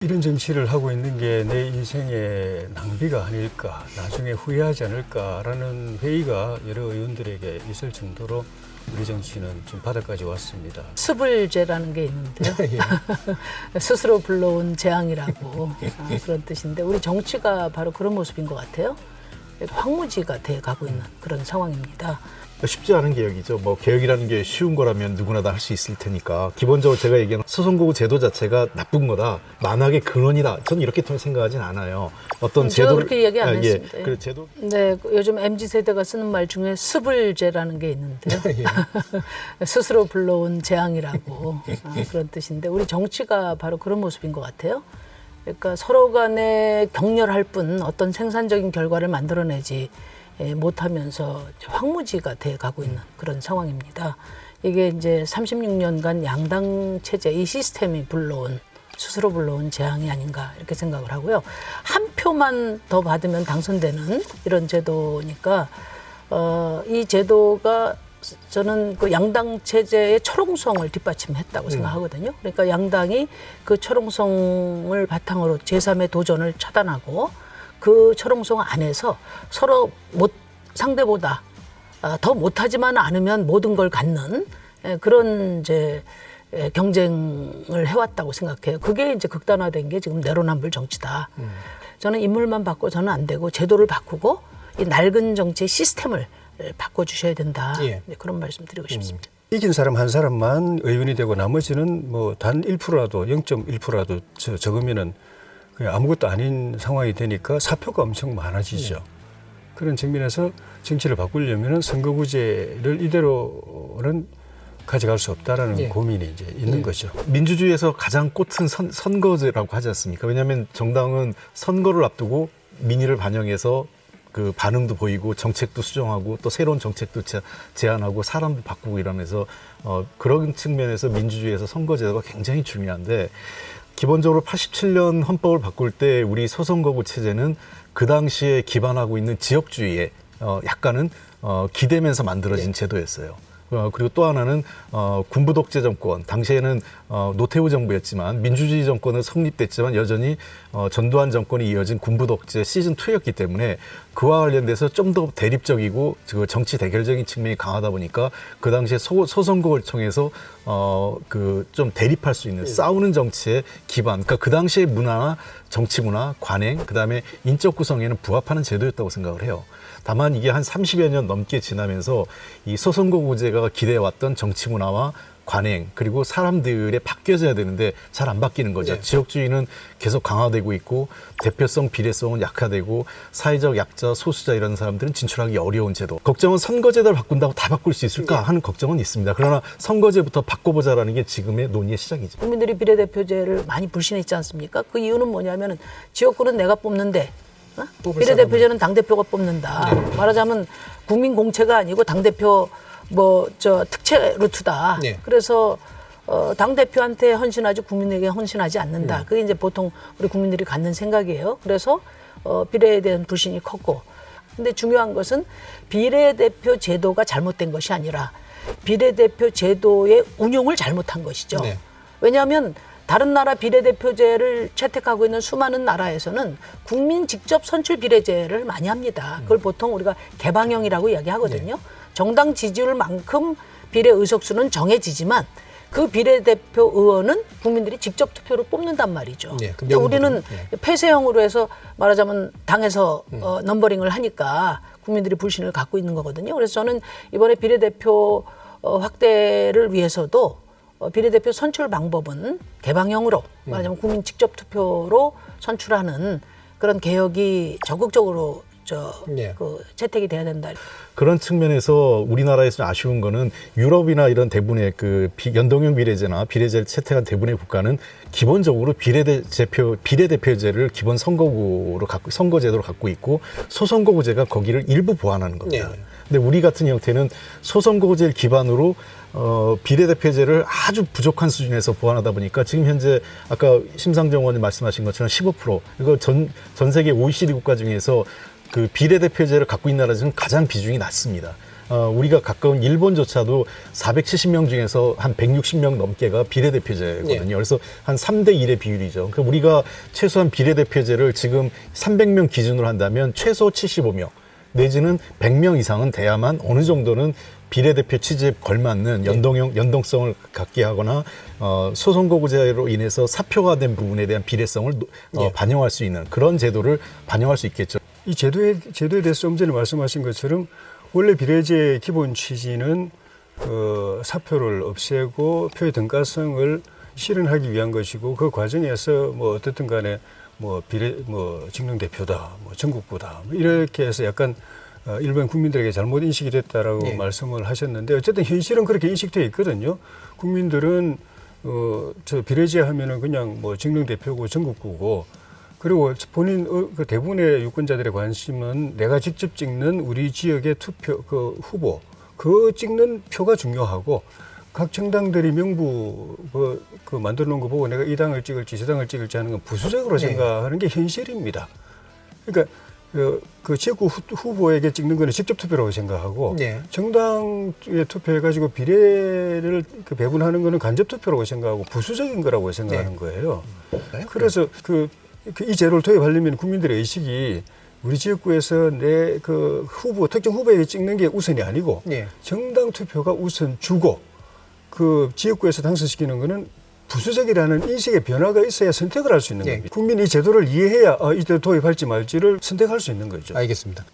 이런 정치를 하고 있는 게 내 인생의 낭비가 아닐까, 나중에 후회하지 않을까라는 회의가 여러 의원들에게 있을 정도로 우리 정치는 지금 바닥까지 왔습니다. 수불제라는 게 있는데요. 스스로 불러온 재앙이라고 그런 뜻인데 우리 정치가 바로 그런 모습인 것 같아요. 황무지가 돼 가고 있는 그런 상황입니다. 쉽지 않은 개혁이죠. 뭐 개혁이라는 게 쉬운 거라면 누구나 다 할 수 있을 테니까. 기본적으로 제가 얘기하는 소선거구 제도 자체가 나쁜 거다, 만악의 근원이다, 저는 이렇게 생각하진 않아요. 어떤 제도를 그렇게 얘기 안 했습니다. 그 제도. 네, 요즘 MZ 세대가 쓰는 말 중에 수불제라는 게 있는데요. 스스로 불러온 재앙이라고 그런 뜻인데 우리 정치가 바로 그런 모습인 것 같아요. 그러니까 서로 간에 격렬할 뿐 어떤 생산적인 결과를 만들어내지 못하면서 황무지가 돼 가고 있는 그런 상황입니다. 이게 이제 36년간 양당 체제 이 시스템이 스스로 불러온 재앙이 아닌가 이렇게 생각을 하고요. 한 표만 더 받으면 당선되는 이런 제도니까 이 제도가 저는 그 양당 체제의 철옹성을 뒷받침했다고 생각하거든요. 그러니까 양당이 그 철옹성을 바탕으로 제3의 도전을 차단하고 그 철옹성 안에서 서로 상대보다 더 못하지만 않으면 모든 걸 갖는 그런 이제 경쟁을 해왔다고 생각해요. 그게 이제 극단화된 게 지금 내로남불 정치다. 저는 인물만 바꿔 저는 안 되고 제도를 바꾸고 이 낡은 정치의 시스템을 바꿔주셔야 된다. 예. 그런 말씀 드리고 싶습니다. 이긴 사람 한 사람만 의원이 되고 나머지는 뭐 단 1%라도 0.1%라도 적으면은 그냥 아무것도 아닌 상황이 되니까 사표가 엄청 많아지죠. 그런 측면에서 정치를 바꾸려면은 선거구제를 이대로는 가져갈 수 없다라는 고민이 이제 있는 거죠. 민주주의에서 가장 꽃은 선거제라고 하지 않습니까? 왜냐하면 정당은 선거를 앞두고 민의를 반영해서 그 반응도 보이고 정책도 수정하고 또 새로운 정책도 제안하고 사람도 바꾸고 이러면서 그런 측면에서 민주주의에서 선거제도가 굉장히 중요한데, 기본적으로 87년 헌법을 바꿀 때 우리 소선거구 체제는 그 당시에 기반하고 있는 지역주의에 약간은 기대면서 만들어진 제도였어요. 그리고 또 하나는 군부 독재 정권, 당시에는 노태우 정부였지만 민주주의 정권은 성립됐지만 여전히 전두환 정권이 이어진 군부 독재 시즌 2였기 때문에 그와 관련돼서 좀 더 대립적이고 정치 대결적인 측면이 강하다 보니까 그 당시에 소선거를 통해서 그 좀 대립할 수 있는 싸우는 정치의 기반, 그러니까 그 당시의 문화나 정치 문화, 관행, 그다음에 인적 구성에는 부합하는 제도였다고 생각을 해요. 다만 이게 한 30여 년 넘게 지나면서 이 소선거구제가 기대해왔던 정치 문화와 관행 그리고 사람들에 바뀌어져야 되는데 잘 안 바뀌는 거죠. 지역주의는 계속 강화되고 있고 대표성, 비례성은 약화되고 사회적 약자, 소수자 이런 사람들은 진출하기 어려운 제도. 걱정은 선거제도를 바꾼다고 다 바꿀 수 있을까 하는 걱정은 있습니다. 그러나 선거제부터 바꿔보자라는 게 지금의 논의의 시작이죠. 국민들이 비례대표제를 많이 불신했지 않습니까? 그 이유는 뭐냐면 지역구는 내가 뽑는데 비례대표제는 당대표가 뽑는다. 말하자면 국민 공채가 아니고 당대표 특채 루트다. 그래서 당대표한테 헌신하지 국민에게 헌신하지 않는다. 그게 이제 보통 우리 국민들이 갖는 생각이에요. 그래서 비례에 대한 불신이 컸고. 근데 중요한 것은 비례대표 제도가 잘못된 것이 아니라 비례대표 제도의 운용을 잘못한 것이죠. 왜냐하면 다른 나라 비례대표제를 채택하고 있는 수많은 나라에서는 국민 직접 선출 비례제를 많이 합니다. 그걸 보통 우리가 개방형이라고 이야기하거든요. 정당 지지율만큼 비례 의석수는 정해지지만 그 비례대표 의원은 국민들이 직접 투표로 뽑는단 말이죠. 근데 우리는 폐쇄형으로 해서 말하자면 당에서 넘버링을 하니까 국민들이 불신을 갖고 있는 거거든요. 그래서 저는 이번에 비례대표 확대를 위해서도 비례대표 선출 방법은 개방형으로 말하자면 국민 직접 투표로 선출하는 그런 개혁이 적극적으로 채택이 돼야 된다. 그런 측면에서 우리나라에서 아쉬운 거는 유럽이나 이런 대부분의 그 연동형 비례제나 비례제를 채택한 대부분의 국가는 기본적으로 비례대표제를 기본 선거제도로 갖고 있고 소선거구제가 거기를 일부 보완하는 겁니다. 근데 우리 같은 형태는 소선거구제를 기반으로 비례대표제를 아주 부족한 수준에서 보완하다 보니까 지금 현재 아까 심상정 의원님 말씀하신 것처럼 15% 이거 전 세계 OECD 국가 중에서 그 비례대표제를 갖고 있는 나라 중에 가장 비중이 낮습니다. 우리가 가까운 일본조차도 470명 중에서 한 160명 넘게가 비례대표제거든요. 그래서 한 3대 1의 비율이죠. 그러니까 우리가 최소한 비례대표제를 지금 300명 기준으로 한다면 최소 75명 내지는 100명 이상은 돼야만 어느 정도는 비례대표 취지에 걸맞는 연동성을 갖게 하거나 소선거구제로 인해서 사표가 된 부분에 대한 비례성을 반영할 수 있는 그런 제도를 반영할 수 있겠죠. 이 제도에 대해서 좀 전에 말씀하신 것처럼 원래 비례제의 기본 취지는 사표를 없애고 표의 등가성을 실현하기 위한 것이고 그 과정에서 뭐 어떻든 간에 뭐 직능 대표다, 뭐 전국구다 뭐 이렇게 해서 약간 일반 국민들에게 잘못 인식이 됐다라고 말씀을 하셨는데 어쨌든 현실은 그렇게 인식되어 있거든요. 국민들은 저 비례제 하면은 그냥 뭐 직능 대표고 전국구고 그리고 본인 그 대부분의 유권자들의 관심은 내가 직접 찍는 우리 지역의 투표 그 후보 그 찍는 표가 중요하고 각 정당들이 명부 그 만들어 놓은 거 보고 내가 이 당을 찍을지 저 당을 찍을지 하는 건 부수적으로 생각하는 게 현실입니다. 그러니까 그 지역구 후보에게 찍는 거는 직접 투표라고 생각하고 정당에 투표해가지고 비례를 그 배분하는 거는 간접 투표라고 생각하고 부수적인 거라고 생각하는 거예요. 그래서 이 제도를 도입하려면 국민들의 의식이 우리 지역구에서 내 그 특정 후보에게 찍는 게 우선이 아니고 정당 투표가 우선 주고 그 지역구에서 당선시키는 거는 부수적이라는 인식의 변화가 있어야 선택을 할 수 있는 겁니다. 국민이 이 제도를 이해해야 이 제도 도입할지 말지를 선택할 수 있는 거죠. 알겠습니다.